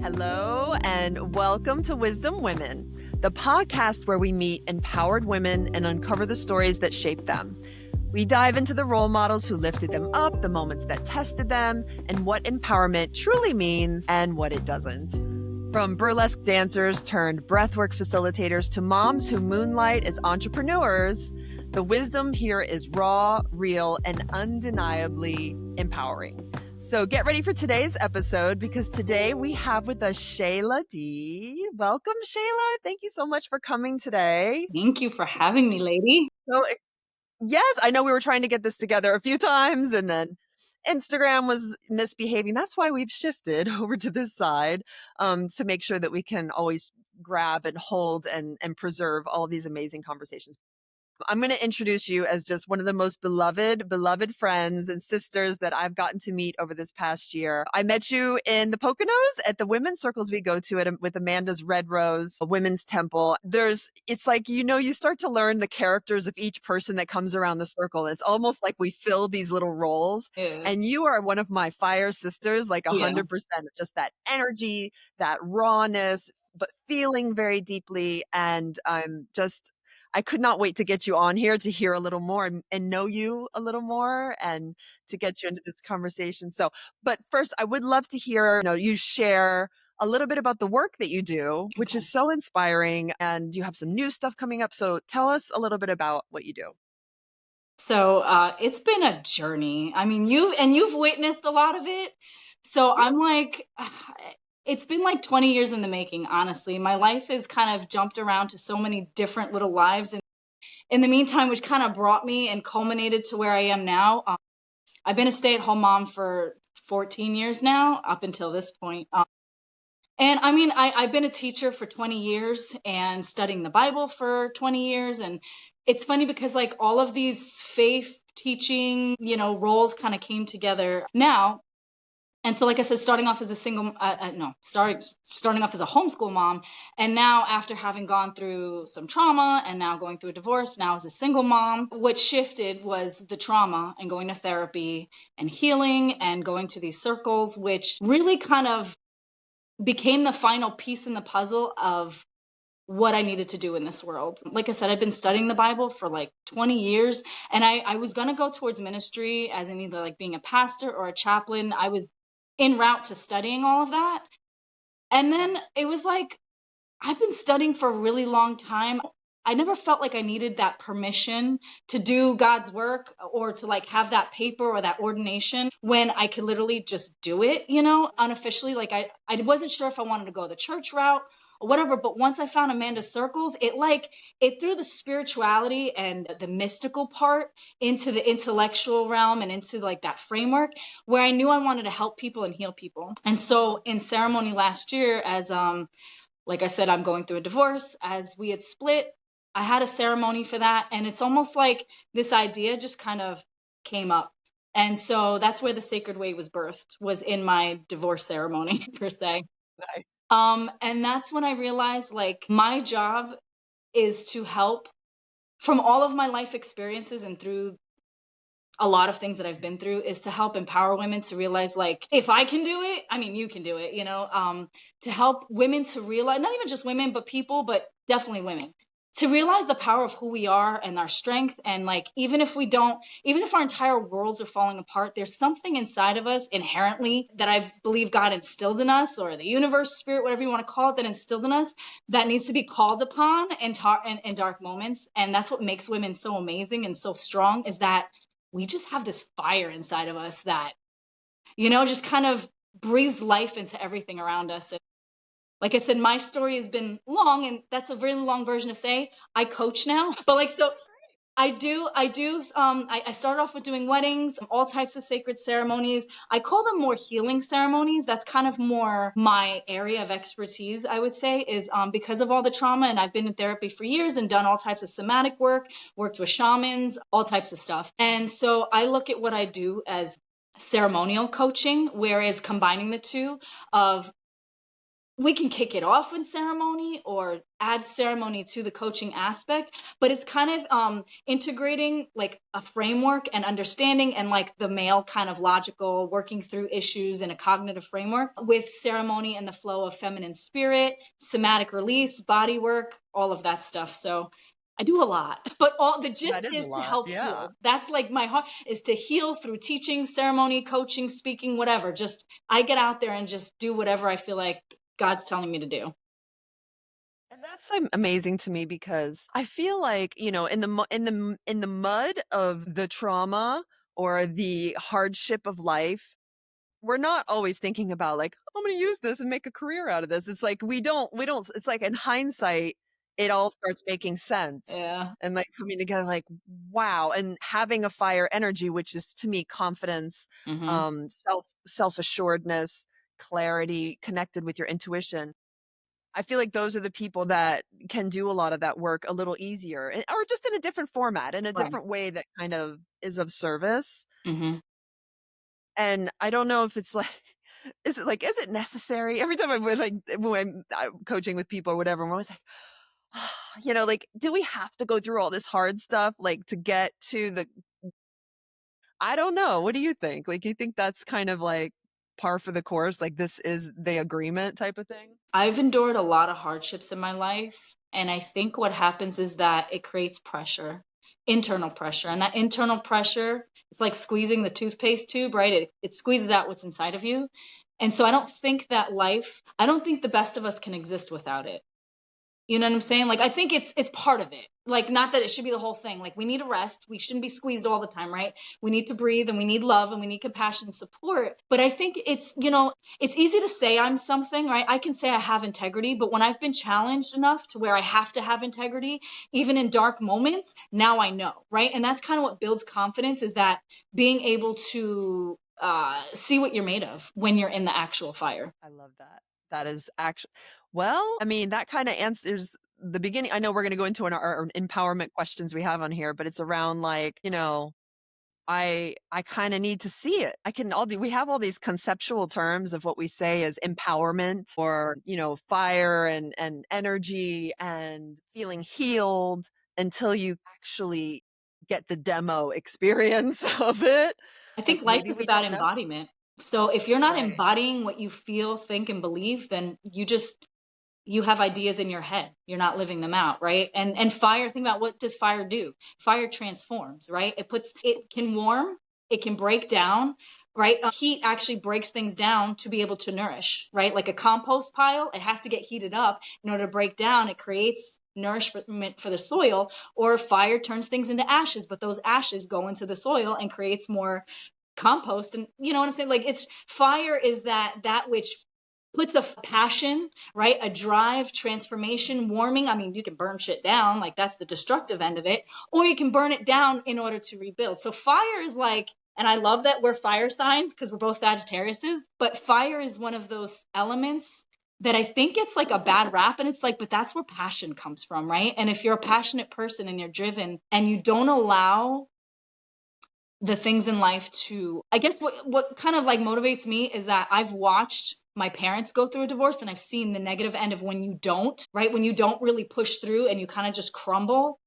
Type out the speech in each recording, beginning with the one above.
Hello, and welcome to Wisdom Women, the podcast where we meet empowered women and uncover the stories that shape them. We dive into the role models who lifted them up, the moments that tested them, and what empowerment truly means and what it doesn't. From burlesque dancers turned breathwork facilitators to moms who moonlight as entrepreneurs, the wisdom here is raw, real, and undeniably empowering. So get ready for today's episode because today we have with us Shayla D. Welcome, Shayla. Thank you so much for coming today. Thank you for having me, lady. So, yes, I know we were trying to get this together a few times and then Instagram was misbehaving. That's why we've shifted over to this side to make sure that we can always grab and hold and preserve all of these amazing conversations. I'm going to introduce you as just one of the most beloved friends and sisters that I've gotten to meet over this past year. I met you in the Poconos at the women's circles we go to with Amanda's Red Rose Women's Temple. It's like, you start to learn the characters of each person that comes around the circle. It's almost like we fill these little roles. Yeah. And you are one of my fire sisters, like 100%, just that energy, that rawness, but feeling very deeply. And I could not wait to get you on here to hear a little more and know you a little more and to get you into this conversation. But first, I would love to hear, you share a little bit about the work that you do, which is so inspiring, and you have some new stuff coming up. So tell us a little bit about what you do. So it's been a journey. I mean, you've witnessed a lot of it. So yeah. I'm like, it's been like 20 years in the making, honestly. My life has kind of jumped around to so many different little lives. And in the meantime, which kind of brought me and culminated to where I am now. I've been a stay-at-home mom for 14 years now, up until this point. And I mean, I've been a teacher for 20 years and studying the Bible for 20 years. And it's funny because like all of these faith teaching, roles kind of came together now. And so, like I said, starting off as a starting off as a homeschool mom. And now after having gone through some trauma and now going through a divorce, now as a single mom, what shifted was the trauma and going to therapy and healing and going to these circles, which really kind of became the final piece in the puzzle of what I needed to do in this world. Like I said, I've been studying the Bible for like 20 years, and I was going to go towards ministry as in either like being a pastor or a chaplain. I was en route to studying all of that. And then it was like, I've been studying for a really long time. I never felt like I needed that permission to do God's work or to like have that paper or that ordination when I could literally just do it, unofficially. Like I wasn't sure if I wanted to go the church route or whatever. But once I found Amanda's Circles, it threw the spirituality and the mystical part into the intellectual realm and into like that framework where I knew I wanted to help people and heal people. And so in ceremony last year, as like I said, I'm going through a divorce. As we had split, I had a ceremony for that. And it's almost like this idea just kind of came up. And so that's where the Sacred Way was birthed, was in my divorce ceremony, per se. Nice. And that's when I realized like my job is to help from all of my life experiences and through a lot of things that I've been through is to help empower women to realize like, if I can do it, I mean, you can do it, to help women to realize, not even just women, but people, but definitely women, to realize the power of who we are and our strength. And like, even if our entire worlds are falling apart, there's something inside of us inherently that I believe God instilled in us, or the universe, spirit, whatever you want to call it, that instilled in us, that needs to be called upon in dark moments. And that's what makes women so amazing and so strong, is that we just have this fire inside of us that, just kind of breathes life into everything around us. And like I said, my story has been long, and that's a really long version to say I coach now. But like, so I started off with doing weddings, all types of sacred ceremonies. I call them more healing ceremonies. That's kind of more my area of expertise, I would say, is because of all the trauma. And I've been in therapy for years and done all types of somatic work, worked with shamans, all types of stuff. And so I look at what I do as ceremonial coaching, whereas combining the two of we can kick it off with ceremony or add ceremony to the coaching aspect, but it's kind of integrating like a framework and understanding and like the male kind of logical working through issues in a cognitive framework with ceremony and the flow of feminine spirit, somatic release, body work, all of that stuff. So I do a lot, but all the gist That is a is to lot. help Yeah. heal. That's like my heart is to heal through teaching, ceremony, coaching, speaking, whatever. Just I get out there and just do whatever I feel like God's telling me to do. And that's amazing to me because I feel like, in the in the mud of the trauma or the hardship of life, we're not always thinking about like, I'm going to use this and make a career out of this. It's like we don't it's like in hindsight it all starts making sense Yeah. and like coming together like wow, and having a fire energy, which is to me confidence, Mhm. self-assuredness, clarity, connected with your intuition. I feel like those are the people that can do a lot of that work a little easier, or just in a different format, in a Right. different way that kind of is of service. Mhm. And I don't know if it's like, is it necessary? Every time I'm with like, when I'm coaching with people or whatever, I'm always like, like, do we have to go through all this hard stuff, like to get to I don't know. What do you think? Like, you think that's kind of like par for the course? Like, this is the agreement type of thing? I've endured a lot of hardships in my life, and I think what happens is that it creates pressure, internal pressure, and that internal pressure, it's like squeezing the toothpaste tube, right? It squeezes out what's inside of you. And so I don't think the best of us can exist without it. You know what I'm saying? Like I think it's part of it. Like not that it should be the whole thing. Like we need a rest. We shouldn't be squeezed all the time, right? We need to breathe and we need love and we need compassion and support. But I think it's easy to say I'm something, right? I can say I have integrity, but when I've been challenged enough to where I have to have integrity, even in dark moments, now I know, right? And that's kind of what builds confidence is that being able to see what you're made of when you're in the actual fire. I love that. That is actually, well, I mean, that kind of answers the beginning. I know we're going to go into our empowerment questions we have on here, but it's around like, I kind of need to see it. We have all these conceptual terms of what we say as empowerment or, fire and energy and feeling healed until you actually get the demo experience of it. I Like think life maybe is we about don't know. embodiment. So if you're not Right. embodying what you feel, think, and believe, then you have ideas in your head. You're not living them out, right? And fire, think about what does fire do? Fire transforms, right? It can warm, it can break down, right? Heat actually breaks things down to be able to nourish, right? Like a compost pile, it has to get heated up in order to break down. It creates nourishment for the soil, or fire turns things into ashes, but those ashes go into the soil and creates more compost. And you know what I'm saying? Like it's fire is that which puts a passion, right? A drive, transformation, warming. I mean, you can burn shit down, like that's the destructive end of it, or you can burn it down in order to rebuild. So fire is like, and I love that we're fire signs because we're both Sagittariuses, but fire is one of those elements that I think it's like a bad rap. And it's like, but that's where passion comes from, right? And if you're a passionate person and you're driven and you don't allow the things in life to, I guess what kind of like motivates me is that I've watched my parents go through a divorce and I've seen the negative end of when you don't, right? When you don't really push through and you kind of just crumble,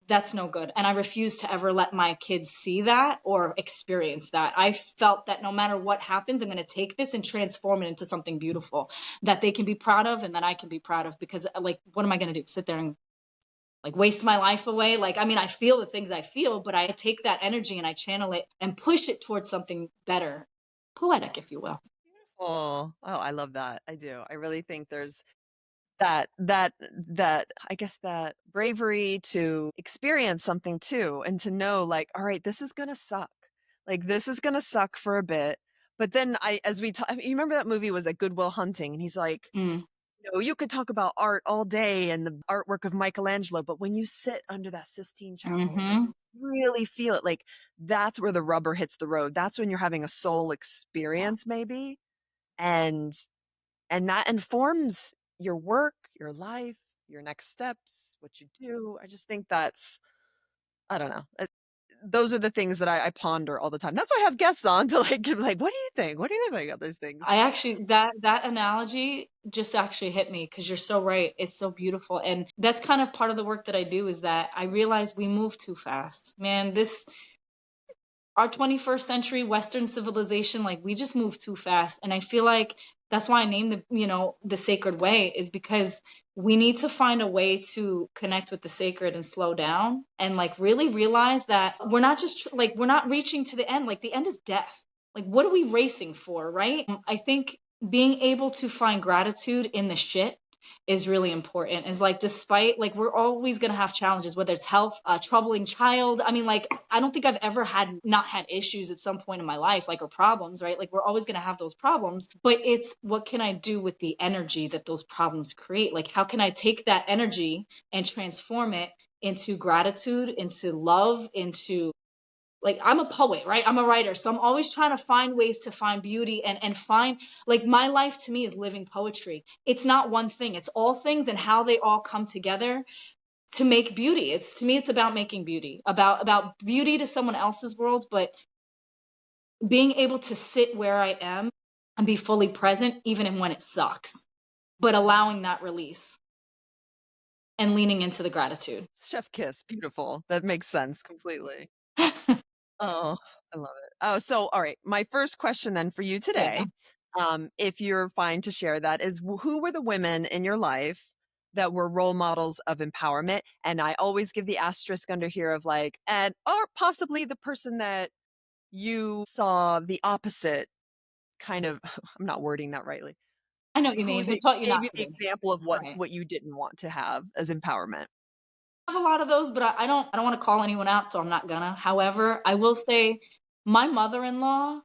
that's no good. And I refuse to ever let my kids see that or experience that. I felt that no matter what happens, I'm going to take this and transform it into something beautiful that they can be proud of and that I can be proud of because like what am I going to do? Sit there and like waste my life away. Like, I mean, I feel the things I feel, but I take that energy and I channel it and push it towards something better, poetic, if you will. Oh, I love that. I do. I really think there's that I guess that bravery to experience something too and to know like, all right, this is gonna suck. Like this is gonna suck for a bit. But then you remember that movie was like Goodwill Hunting, and he's like, Mm, you could talk about art all day and the artwork of Michelangelo, but when you sit under that Sistine Chapel and mm-hmm. you really feel it, like that's where the rubber hits the road. That's when you're having a soul experience, maybe. And that informs your work, your life, your next steps, what you do. I just think that's, I don't know. those are the things that I ponder all the time. That's why I have guests on to like, give, like, what do you think? What do you think of these things? I actually that analogy just actually hit me because you're so right. It's so beautiful. And that's kind of part of the work that I do is that I realize we move too fast. Man, this our 21st century Western civilization, like we just move too fast. And I feel like that's why I named the sacred way is because we need to find a way to connect with the sacred and slow down and like really realize that we're not just like, we're not reaching to the end. Like the end is death. Like, what are we racing for? Right. I think being able to find gratitude in the shit is really important. Is like, despite like we're always going to have challenges, whether it's health, a troubling child. I mean, like, I don't think I've ever not had issues at some point in my life, like, or problems, right? Like, we're always going to have those problems, but it's what can I do with the energy that those problems create? Like, how can I take that energy and transform it into gratitude, into love, into like I'm a poet, right? I'm a writer. So I'm always trying to find ways to find beauty and find like my life to me is living poetry. It's not one thing. It's all things and how they all come together to make beauty. It's to me it's about making beauty, about beauty to someone else's world, but being able to sit where I am and be fully present even when it sucks, but allowing that release and leaning into the gratitude. Chef kiss, beautiful. That makes sense completely. Oh, I love it. Oh, so all right. My first question then for you Yeah. today, if you're fine to share that, is who were the women in your life that were role models of empowerment? And I always give the asterisk under here of like, and or possibly the person that you saw the opposite kind of. I'm not wording that rightly. I know what you Who mean. Who they taught you gave not you to the be. example of what Right. what you didn't want to have as empowerment? Have a lot of those, but I don't want to call anyone out, so I'm not gonna. However, I will say my mother-in-law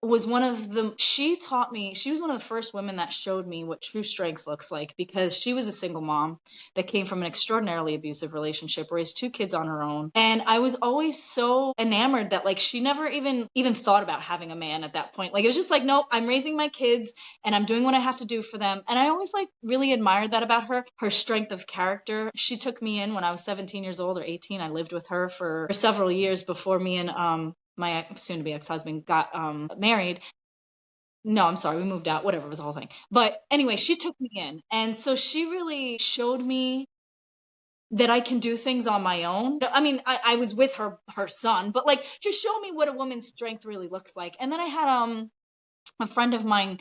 was one of the she taught me she was one of the first women that showed me what true strength looks like because she was a single mom that came from an extraordinarily abusive relationship, raised two kids on her own, and I was always so enamored that like she never even thought about having a man at that point. Like it was just like, nope, I'm raising my kids and I'm doing what I have to do for them. And I always like really admired that about her strength of character. She took me in when I was 17 years old or 18. I lived with her for several years before me and my soon to be ex-husband got married. No, I'm sorry, we moved out, whatever, it was a whole thing. But anyway, she took me in. And so she really showed me that I can do things on my own. I mean, I was with her son, but like just show me what a woman's strength really looks like. And then I had a friend of mine,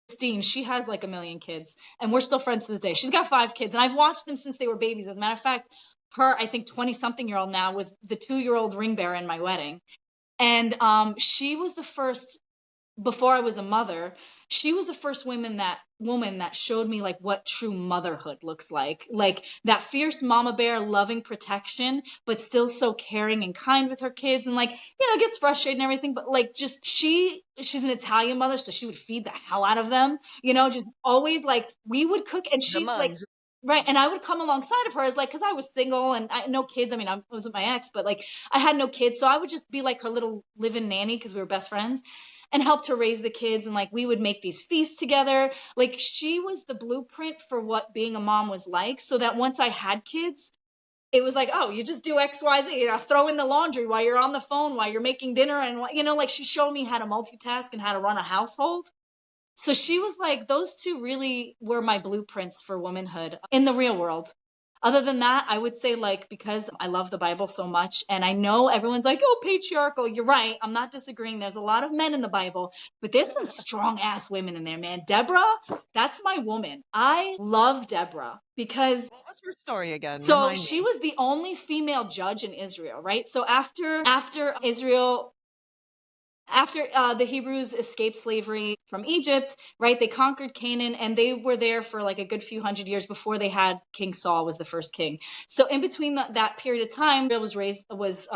Christine, she has like a million kids, and we're still friends to this day. She's got 5 kids, and I've watched them since they were babies. As a matter of fact, her, I think 20 something year old now, was the 2 year old ring bearer in my wedding. And she was the first, before I was a mother, she was the first woman that showed me like what true motherhood looks like that fierce mama bear, loving protection, but still so caring and kind with her kids, and like gets frustrated and everything, but like just she's an Italian mother, so she would feed the hell out of them, just always like we would cook, and The she's like. Munge. Right. And I would come alongside of her as like, cause I was single and no kids. I mean, I was with my ex, but like I had no kids. So I would just be like her little live-in nanny because we were best friends and helped her raise the kids. And like, we would make these feasts together. Like she was the blueprint for what being a mom was like. So that once I had kids, it was like, oh, you just do X, Y, Z, throw in the laundry while you're on the phone, while you're making dinner. And, like she showed me how to multitask and how to run a household. So she was like, those two really were my blueprints for womanhood in the real world. Other than that, I would say, like, because I love the Bible so much, and I know everyone's like, oh, patriarchal. You're right. I'm not disagreeing. There's a lot of men in the Bible, but there's some strong ass women in there, man. Deborah, that's my woman. I love Deborah because What was her story again? so Remind she me. was the only female judge in Israel, right? So after Israel after the Hebrews escaped slavery from Egypt, right? They conquered Canaan, and they were there for like a good few hundred years before they had King Saul was the first king. So in between that period of time, Israel was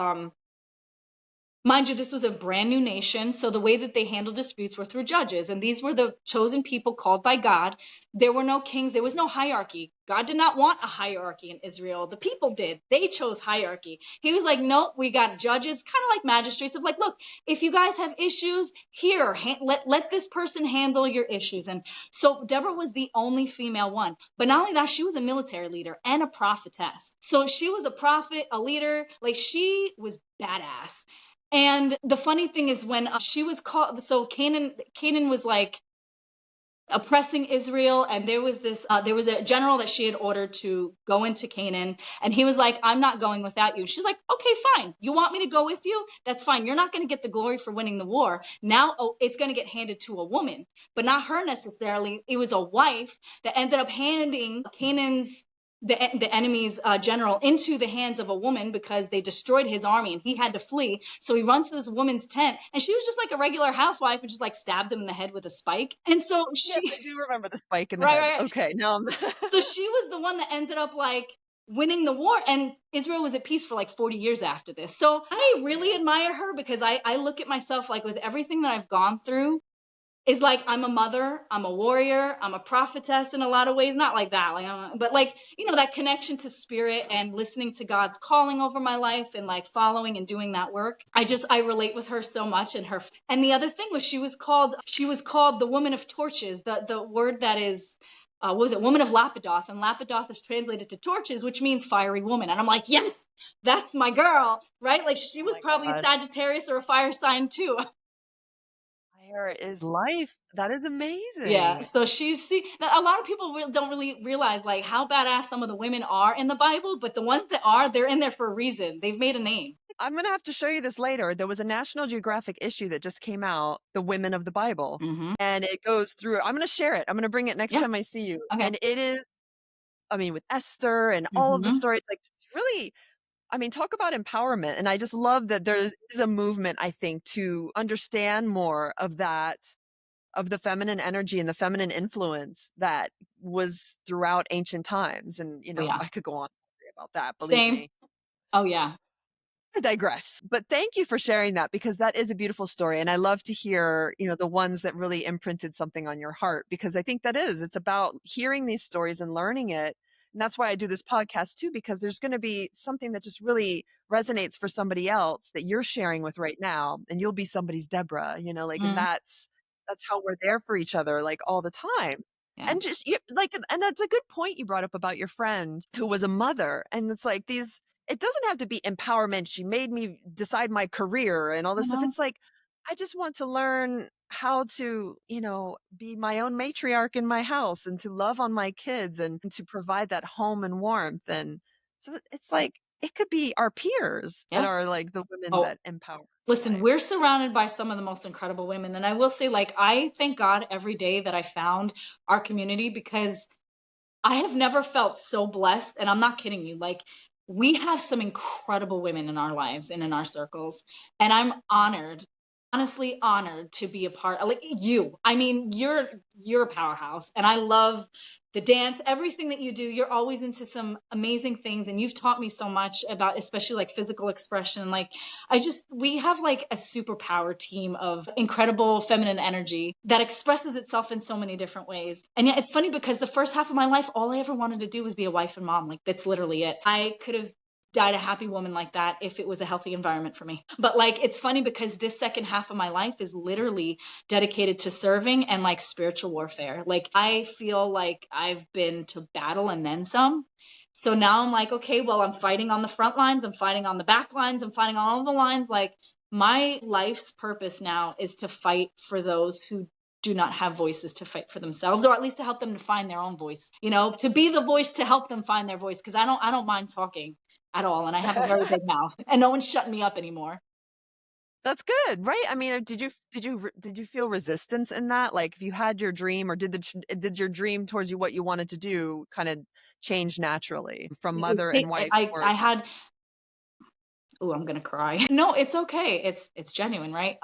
Mind you, this was a brand new nation, so the way that they handled disputes were through judges, and these were the chosen people called by God. There were no kings, there was no hierarchy. God did not want a hierarchy in Israel. The people did. They chose hierarchy. He was like, nope, we got judges, kind of like magistrates of like, look, if you guys have issues, here, let this person handle your issues. And so Deborah was the only female one. But not only that, she was a military leader and a prophetess. So she was a prophet, a leader, like she was badass. And the funny thing is when she was called, so Canaan was like oppressing Israel, and there was a general that she had ordered to go into Canaan, and he was like, "I'm not going without you." She's like, "Okay, fine. You want me to go with you? That's fine. You're not going to get the glory for winning the war. Now, it's going to get handed to a woman, but not her necessarily. It was a wife that ended up handing Canaan's the enemy's general into the hands of a woman because they destroyed his army and he had to flee. So he runs to this woman's tent, and she was just like a regular housewife and just like stabbed him in the head with a spike. And so Yes, she, I do remember the spike in the right, head. right, right. Okay, now So she was the one that ended up like winning the war, and Israel was at peace for like 40 years after this. So I really admire her because I look at myself like with everything that I've gone through, is like I'm a mother, I'm a warrior, I'm a prophetess in a lot of ways. Not like that, like, but like, that connection to spirit and listening to God's calling over my life and like following and doing that work. I relate with her so much. And the other thing was she was called the woman of torches. The word that is what was it, woman of Lapidoth, and Lapidoth is translated to torches, which means fiery woman. And I'm like, yes, that's my girl, right? Like she oh was my probably a gosh. Sagittarius or a fire sign too. Fire is life. That is Yeah, amazing. so a lot of people don't really realize like how badass some of the women are in the Bible, but the ones that are, they're in there for a reason. They've made a name. I'm gonna have to show you this later. There was a National Geographic issue that just came out, The Women of the Bible. Hmm. And it goes through, I'm gonna share it. I'm gonna bring it next Yeah. time I see you. Okay. And it is, I mean, with Esther and all of the Hmm. stories, like just really, I mean, talk about empowerment. And I just love that there is a movement, I think, to understand more of that, of the feminine energy and the feminine influence that was throughout ancient times. And, Oh yeah. I could go on about that, believe Same. me. Oh yeah. I digress. But thank you for sharing that because that is a beautiful story. And I love to hear, the ones that really imprinted something on your heart because I think it's about hearing these stories and learning it. And that's why I do this podcast too, because there's going to be something that just really resonates for somebody else that you're sharing with right now. And you'll be somebody's Deborah, like, and Hmm. that's how we're there for each other, like all the time. Yeah. And just like, and that's a good point you brought up about your friend who was a mother. And it's like it doesn't have to be empowerment. She made me decide my career and all this stuff. Hmm. It's like, I just want to learn how to, be my own matriarch in my house and to love on my kids and to provide that home and warmth. And so it's like, it could be our peers that Yeah. are like the women Oh, that empower us in listen, life. we're surrounded by some of the most incredible women, and I will say, like, I thank God every day that I found our community because I have never felt so blessed, and I'm not kidding you. Like, we have some incredible women in our lives and in our circles, and I'm honored, honestly honored to be a part. Like you, I mean, you're a powerhouse, and I love the dance, everything that you do. You're always into some amazing things, and you've taught me so much about, especially like physical expression. Like, we have like a superpower team of incredible feminine energy that expresses itself in so many different ways. And yeah, it's funny because the first half of my life, all I ever wanted to do was be a wife and mom. Like, that's literally it. I could have died a happy woman like that if it was a healthy environment for me. But like, it's funny because this second half of my life is literally dedicated to serving and like spiritual warfare. Like, I feel like I've been to battle and then some. So now I'm like, okay, well, I'm fighting on the front lines, I'm fighting on the back lines, I'm fighting on all the lines. Like, my life's purpose now is to fight for those who do not have voices to fight for themselves, or at least to help them to find their own voice, to be the voice to help them find their voice. Cause I don't mind talking at all. And I have a very big mouth and no one's shutting me up anymore. That's good, right? I mean, did you feel resistance in that? Like, if you had your dream, or did your dream towards you what you wanted to do kind of change naturally from mother and wife? Or I had, oh, I'm going to cry. No, it's okay. It's genuine, right?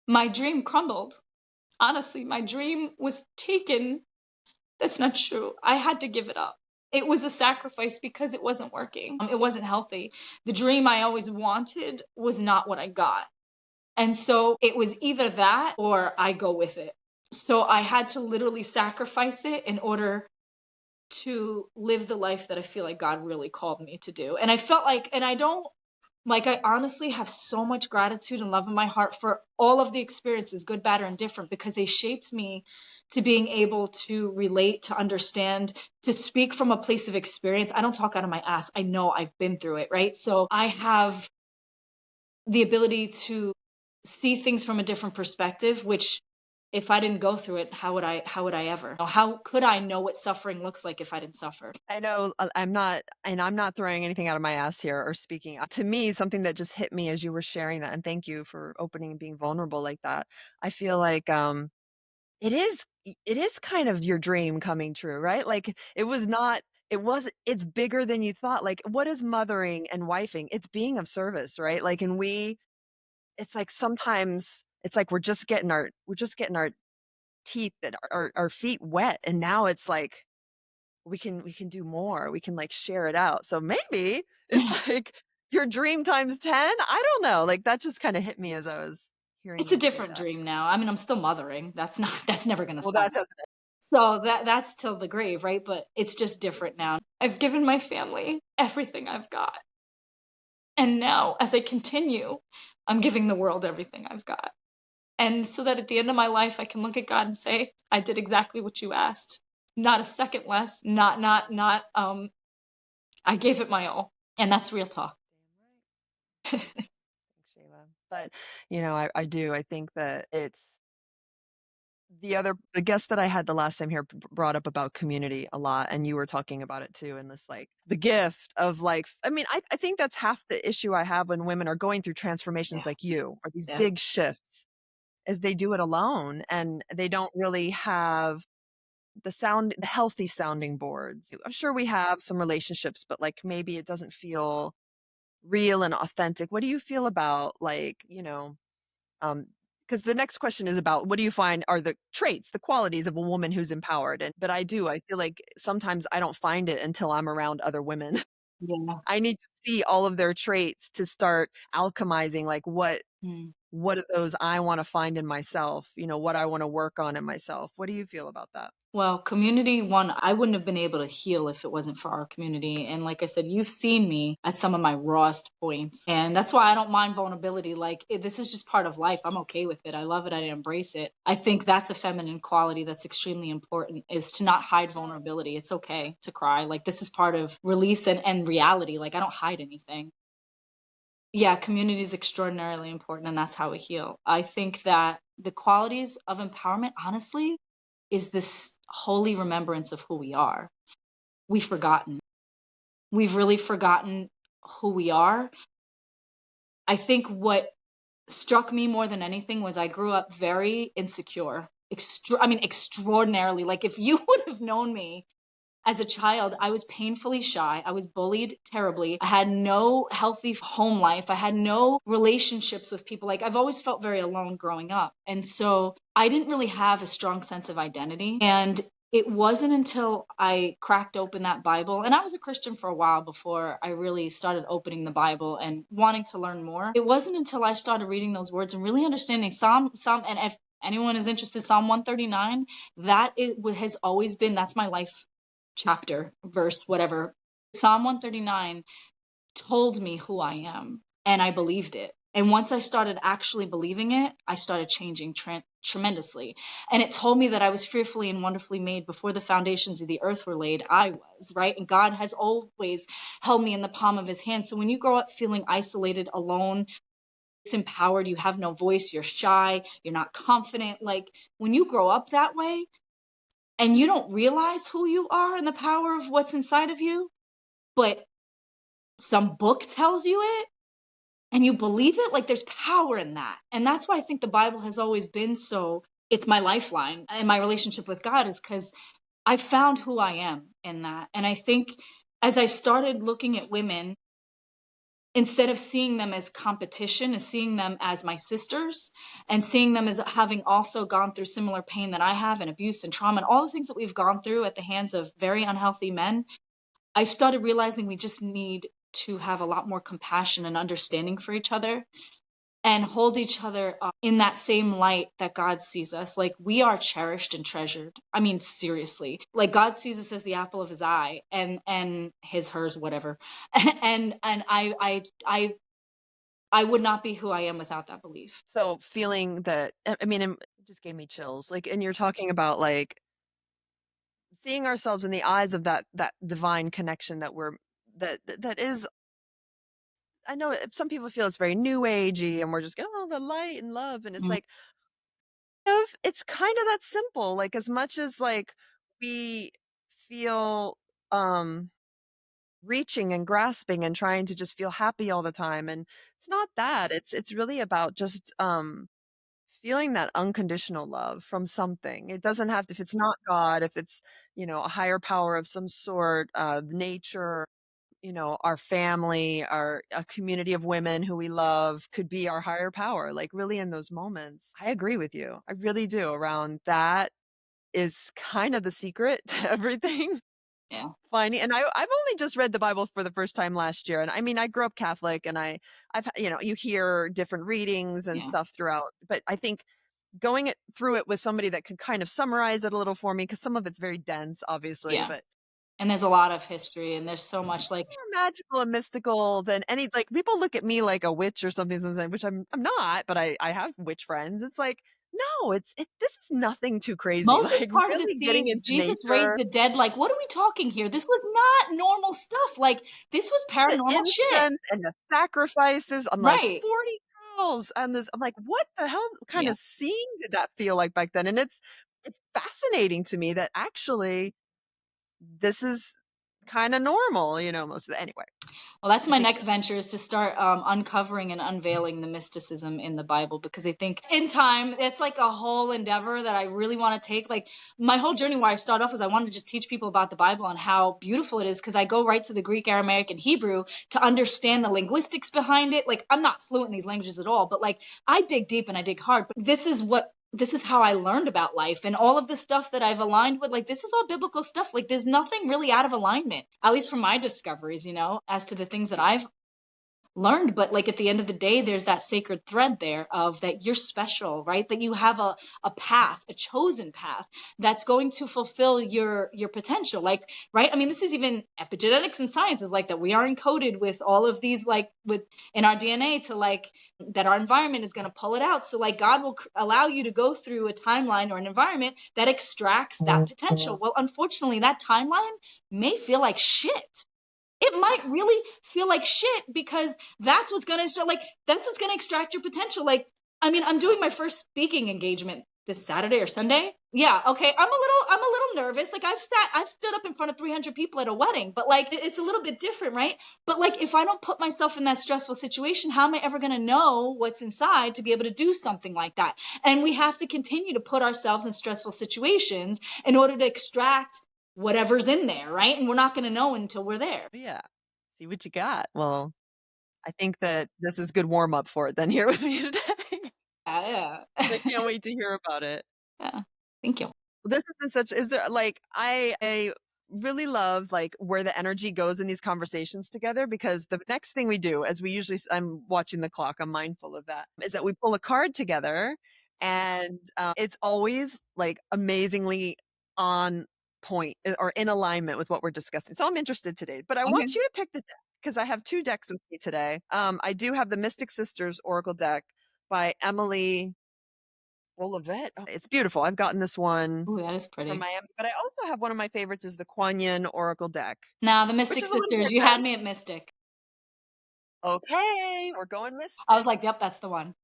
My dream crumbled. Honestly, my dream was taken. That's not true. I had to give it up. It was a sacrifice because it wasn't working. It wasn't healthy. The dream I always wanted was not what I got. And so it was either that or I go with it. So I had to literally sacrifice it in order to live the life that I feel like God really called me to do. And I felt like, and I don't, like, I honestly have so much gratitude and love in my heart for all of the experiences, good, bad, or indifferent, because they shaped me to being able to relate, to understand, to speak from a place of experience. I don't talk out of my ass. I know I've been through it, right? So I have the ability to see things from a different perspective, which if I didn't go through it, how would I ever? How could I know what suffering looks like if I didn't suffer? I know I'm not throwing anything out of my ass here or speaking. To me, something that just hit me as you were sharing that, and thank you for opening and being vulnerable like that. I feel like it is kind of your dream coming true, right? Like it's bigger than you thought. Like what is mothering and wifing? It's being of service, right? Like and it's like sometimes it's like we're just getting our teeth and our feet wet and now it's like we can do more. We can like share it out. So maybe it's like your dream times 10. I don't know. Like that just kind of hit me as I was hearing It's a you say different that. dream now. I mean, I'm still mothering. That's never going to Well, stop. that doesn't. So that's till the grave, right? But it's just different now. I've given my family everything I've got. And now as I continue, I'm giving the world everything I've got. And so that at the end of my life I can look at God and say, I did exactly what you asked. Not a second less. Not I gave it my all. And that's real talk. Damn right. Thanks, Shayla. But I do. I think that it's the guest that I had the last time here brought up about community a lot, and you were talking about it too, and this like the gift of like I mean, I think that's half the issue I have when women are going through transformations Yeah. like you or these Yeah. big shifts is they do it alone and they don't really have the healthy sounding boards. I'm sure we have some relationships, but like maybe it doesn't feel real and authentic. What do you feel about like, um, because the next question is about what do you find are the traits, the qualities of a woman who's empowered? And but I feel like sometimes I don't find it until I'm around other women. Yeah. I need to see all of their traits to start alchemizing like Mm. what are those I want to find in myself, what I want to work on in myself. What do you feel about that? Well, community one, I wouldn't have been able to heal if it wasn't for our community. And like I said, you've seen me at some of my rawest points. And that's why I don't mind vulnerability. Like, this is just part of life. I'm okay with it. I love it. I embrace it. I think that's a feminine quality that's extremely important is to not hide vulnerability. It's okay to cry. Like, this is part of release and reality. Like, I don't hide anything. Yeah, community is extraordinarily important, and that's how we heal. I think that the qualities of empowerment, honestly, is this holy remembrance of who we are. We've forgotten. We've really forgotten who we are. I think what struck me more than anything was I grew up very insecure. Extraordinarily. Like, if you would have known me as a child, I was painfully shy. I was bullied terribly. I had no healthy home life. I had no relationships with people. Like, I've always felt very alone growing up. And so I didn't really have a strong sense of identity. And it wasn't until I cracked open that Bible, and I was a Christian for a while before I really started opening the Bible and wanting to learn more. It wasn't until I started reading those words and really understanding and if anyone is interested, Psalm 139, has always been, that's my life chapter, verse, whatever. Psalm 139 told me who I am, and I believed it. And once I started actually believing it, I started changing tremendously. And it told me that I was fearfully and wonderfully made before the foundations of the earth were laid. I was, right? And God has always held me in the palm of his hand. So when you grow up feeling isolated, alone, disempowered, you have no voice, you're shy, you're not confident. Like, when you grow up that way, and you don't realize who you are and the power of what's inside of you, but some book tells you it and you believe it, like, there's power in that. And that's why I think the Bible has always been so, it's my lifeline and my relationship with God is because I found who I am in that. And I think as I started looking at women, instead of seeing them as competition, as seeing them as my sisters and seeing them as having also gone through similar pain that I have and abuse and trauma and all the things that we've gone through at the hands of very unhealthy men, I started realizing we just need to have a lot more compassion and understanding for each other and hold each other up in that same light that God sees us. Like we are cherished and treasured. I mean, seriously. Like God sees us as the apple of his eye and his, hers, whatever. And I would not be who I am without that belief. So feeling that, I mean, it just gave me chills. Like, and you're talking about like seeing ourselves in the eyes of that divine connection that that is. I know some people feel it's very new agey, and we're just going, oh, the light and love, and it's Mm, like, it's kind of that simple. Like as much as like we feel um reaching and grasping and trying to just feel happy all the time, and it's not that. It's really about just feeling that unconditional love from something. It doesn't have to, if it's not God, if it's, a higher power of some sort, nature, our family, a community of women who we love could be our higher power. Like really in those moments, I agree with you. I really do. Around that is kind of the secret to everything. yeah. Finding, and I've only just read the Bible for the first time last year, and I mean I grew up Catholic, and you hear different readings and Yeah. stuff throughout, but I think going through it with somebody that could kind of summarize it a little for me, because some of it's very dense, obviously, Yeah. but And there's a lot of history and there's so much like more magical and mystical than any, like people look at me like a witch or something sometimes, which I'm not, but I have witch friends. It's like, no, this is nothing too crazy. Moses Like parted the really getting sea, into Jesus raised nature, the dead. Like, what are we talking here? This was not normal stuff. Like, this was the paranormal shit. incense and the sacrifices. I'm like Right. 40 cows and this. I'm like, what the hell kind Yeah. of scene did that feel like back then? And it's fascinating to me that actually this is kind of normal, most of the anyway. Well, that's I my think next venture is to start uncovering and unveiling the mysticism in the Bible because I think in time it's like a whole endeavor that I really want to take. Like my whole journey where I started off was I wanted to just teach people about the Bible and how beautiful it is because I go right to the Greek, Aramaic, and Hebrew to understand the linguistics behind it. Like I'm not fluent in these languages at all, but like I dig deep and I dig hard. But this is how I learned about life and all of the stuff that I've aligned with. Like, this is all biblical stuff. Like, there's nothing really out of alignment, at least from my discoveries, as to the things that I've learned. But like at the end of the day, there's that sacred thread there of that you're special, right? That you have a path, a chosen path that's going to fulfill your potential. Like, right? I mean, this is even epigenetics and science is like that we are encoded with all of these like with in our DNA to like that our environment is going to pull it out. So like God will allow you to go through a timeline or an environment that extracts that potential. Well, unfortunately, that timeline may feel like shit. It might yeah. really feel like shit because that's what's gonna extract your potential. Like, I mean, I'm doing my first speaking engagement this Saturday or Sunday. Yeah, okay. I'm a little nervous. Like I've stood up in front of 300 people at a wedding, but like it's a little bit different, right? But like if I don't put myself in that stressful situation, how am I ever gonna know what's inside to be able to do something like that? And we have to continue to put ourselves in stressful situations in order to extract whatever's in there, right? And we're not going to know until we're there. Yeah. See what you got. Well, I think that this is good warm up for it then here with me today. Yeah, I yeah. can't wait to hear about it. Yeah. Thank you. This has been such, is there like I really love like where the energy goes in these conversations together, because the next thing we do, as we usually I'm watching the clock, I'm mindful of that, is that we pull a card together, and it's always like amazingly on point, or in alignment with what we're discussing. So I'm interested today, but I Okay. want you to pick the deck because I have two decks with me today. I do have the Mystic Sisters Oracle deck by Emily Olivet. Oh, it's beautiful. I've gotten this one Ooh, that is from pretty. Miami, but I also have one of my favorites is the Kuan Yin Oracle deck, Now, the which Mystic is a little Sisters, more you had dense. me at Mystic. Okay, we're going I was Mystic. like, yep, that's the one.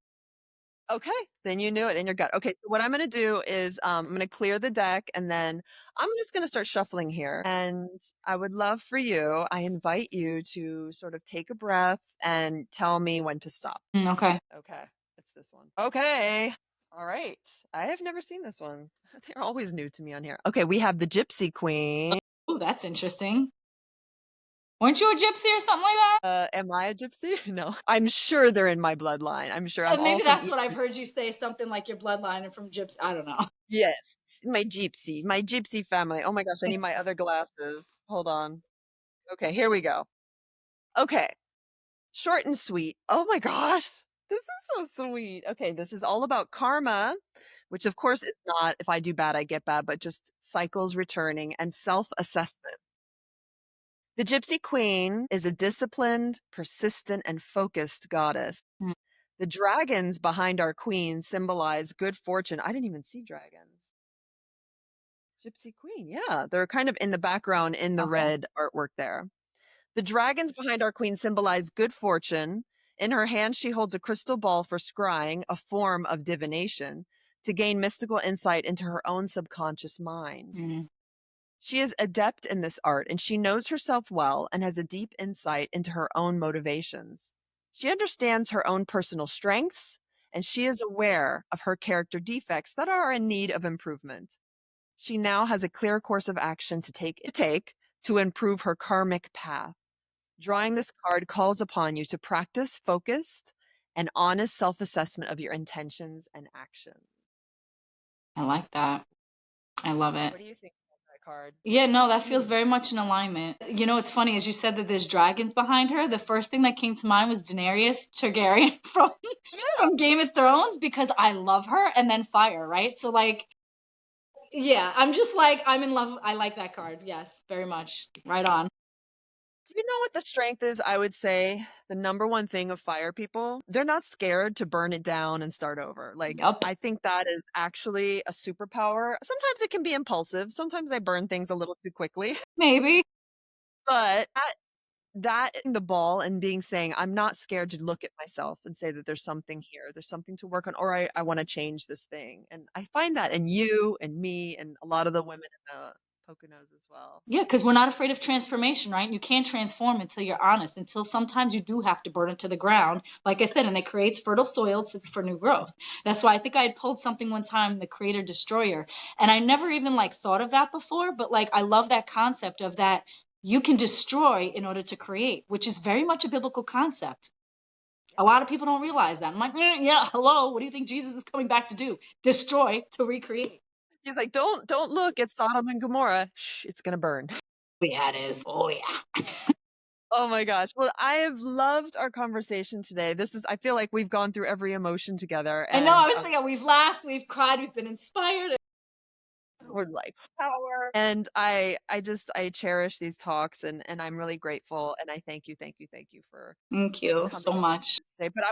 Okay, then you knew it in your gut. Okay, so what I'm gonna do is I'm gonna clear the deck, and then I'm just gonna start shuffling here. And I would love for you, I invite you to sort of take a breath and tell me when to stop. Okay. Okay, it's this one. Okay. All right. I have never seen this one. They're always new to me on here. Okay, we have the Gypsy Queen. Ooh, that's interesting. Weren't you a gypsy or something like that? Am I a gypsy? No. I'm sure they're in my bloodline. I'm sure I'm all Maybe from that's what East. I've heard you say, something like your bloodline and from gypsy. I don't know. Yes, my gypsy family. Oh my gosh, I need my other glasses. Hold on. Okay, here we go. Okay, short and sweet. Oh my gosh, this is so sweet. Okay, this is all about karma, which of course is not if I do bad, I get bad, but just cycles returning and self assessment. The Gypsy Queen is a disciplined, persistent, and focused goddess. Mm. The dragons behind our queen symbolize good fortune. I didn't even see dragons. Gypsy Queen, yeah, they're kind of in the background in the Okay. red artwork there. The dragons behind our queen symbolize good fortune. In her hand, she holds a crystal ball for scrying, a form of divination, to gain mystical insight into her own subconscious mind. Mm. She is adept in this art and she knows herself well and has a deep insight into her own motivations. She understands her own personal strengths and she is aware of her character defects that are in need of improvement. She now has a clear course of action to take to improve her karmic path. Drawing this card calls upon you to practice focused and honest self assessment of your intentions and actions. I like that. I love it. What do you think about that card? Yeah, no, that feels very much in alignment. You know, it's funny as you said that there's dragons behind her. The first thing that came to mind was Daenerys Targaryen Yeah. from Game of Thrones because I love her, and then fire, right? So like, yeah, I'm just like I'm in love. I like that card. Yes, very much. Right on. Do you know what the strength is? I would say the number one thing of fire people, they're not scared to burn it down and start over. Like, Yep. I think that is actually a superpower. Sometimes it can be impulsive. Sometimes I burn things a little too quickly, Maybe. but that in the ball and being saying, I'm not scared to look at myself and say that there's something here, there's something to work on, or I want to change this thing. And I find that in you and me and a lot of the women in the Poconos as well. Yeah, because we're not afraid of transformation, right? You can't transform until you're honest, until sometimes you do have to burn it to the ground, like I said, and it creates fertile soil for new growth. That's why I think I had pulled something one time, the creator destroyer. And I never even like thought of that before, but like I love that concept of that you can destroy in order to create, which is very much a biblical concept. A lot of people don't realize that. I'm like, yeah, hello, what do you think Jesus is coming back to do? Destroy to recreate. He's like, don't look at Sodom and Gomorrah. Shh, it's gonna burn. Yeah, it is. Oh, yeah. Oh my gosh. Well, I have loved our conversation today. I feel like we've gone through every emotion together I know. I and was thinking we've laughed, we've cried, we've been inspired. we're like power. And I cherish these talks and I'm really grateful. And I thank you for Thank you so coming on much. today. But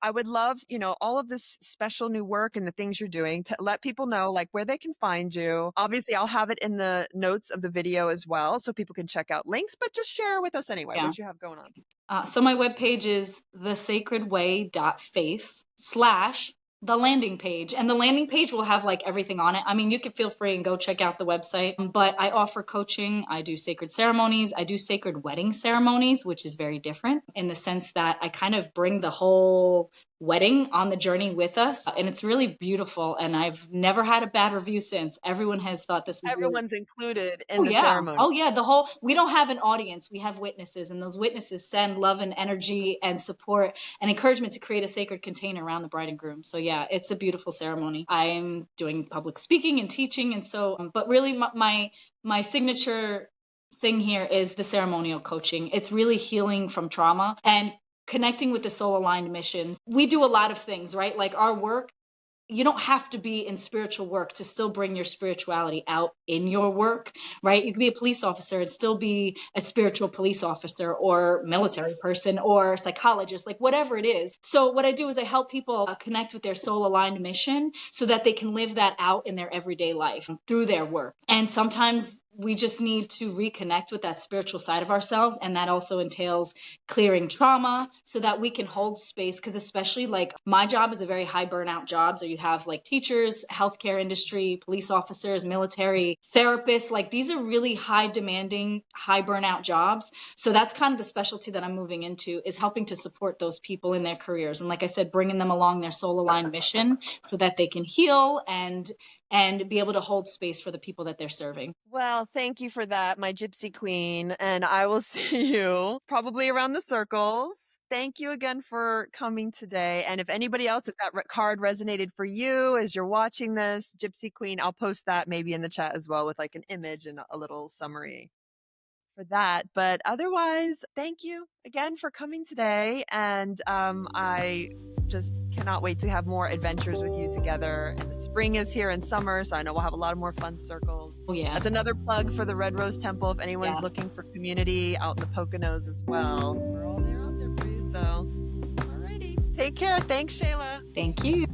I would love, all of this special new work and the things you're doing to let people know like where they can find you. Obviously, I'll have it in the notes of the video as well so people can check out links, but just share with us anyway Yeah. what you have going on. So my webpage is thesacredway.faith slash the landing page. And the landing page will have like everything on it. I mean, you can feel free and go check out the website. But I offer coaching. I do sacred ceremonies. I do sacred wedding ceremonies, which is very different in the sense that I kind of bring the whole wedding on the journey with us. And it's really beautiful. And I've never had a bad review since. Everyone has thought this was really. Everyone's included Oh in the yeah. ceremony. Oh yeah. We don't have an audience. We have witnesses, and those witnesses send love and energy and support and encouragement to create a sacred container around the bride and groom. So yeah, it's a beautiful ceremony. I'm doing public speaking and teaching, and so, but really my signature thing here is the ceremonial coaching. It's really healing from trauma and connecting with the soul aligned missions. We do a lot of things, right? Like our work, you don't have to be in spiritual work to still bring your spirituality out in your work, right? You can be a police officer and still be a spiritual police officer or military person or psychologist, like whatever it is. So what I do is I help people connect with their soul aligned mission so that they can live that out in their everyday life through their work. And sometimes we just need to reconnect with that spiritual side of ourselves. And that also entails clearing trauma so that we can hold space. Because especially like my job is a very high burnout job. So you have like teachers, healthcare industry, police officers, military, therapists. Like these are really high demanding, high burnout jobs. So that's kind of the specialty that I'm moving into, is helping to support those people in their careers. And like I said, bringing them along their soul aligned mission so that they can heal and be able to hold space for the people that they're serving. Well, thank you for that, my gypsy queen. And I will see you probably around the circles. Thank you again for coming today. And if anybody else, if that card resonated for you as you're watching this, Gypsy Queen, I'll post that maybe in the chat as well with like an image and a little summary for that. But otherwise, thank you again for coming today. And I just cannot wait to have more adventures with you together. And the spring is here and summer, so I know we'll have a lot of more fun circles. Oh, yeah. That's another plug for the Red Rose Temple if anyone's Yes. looking for community out in the Poconos as well. We're all there out there for you. So, alrighty. Take care. Thanks, Shayla. Thank you.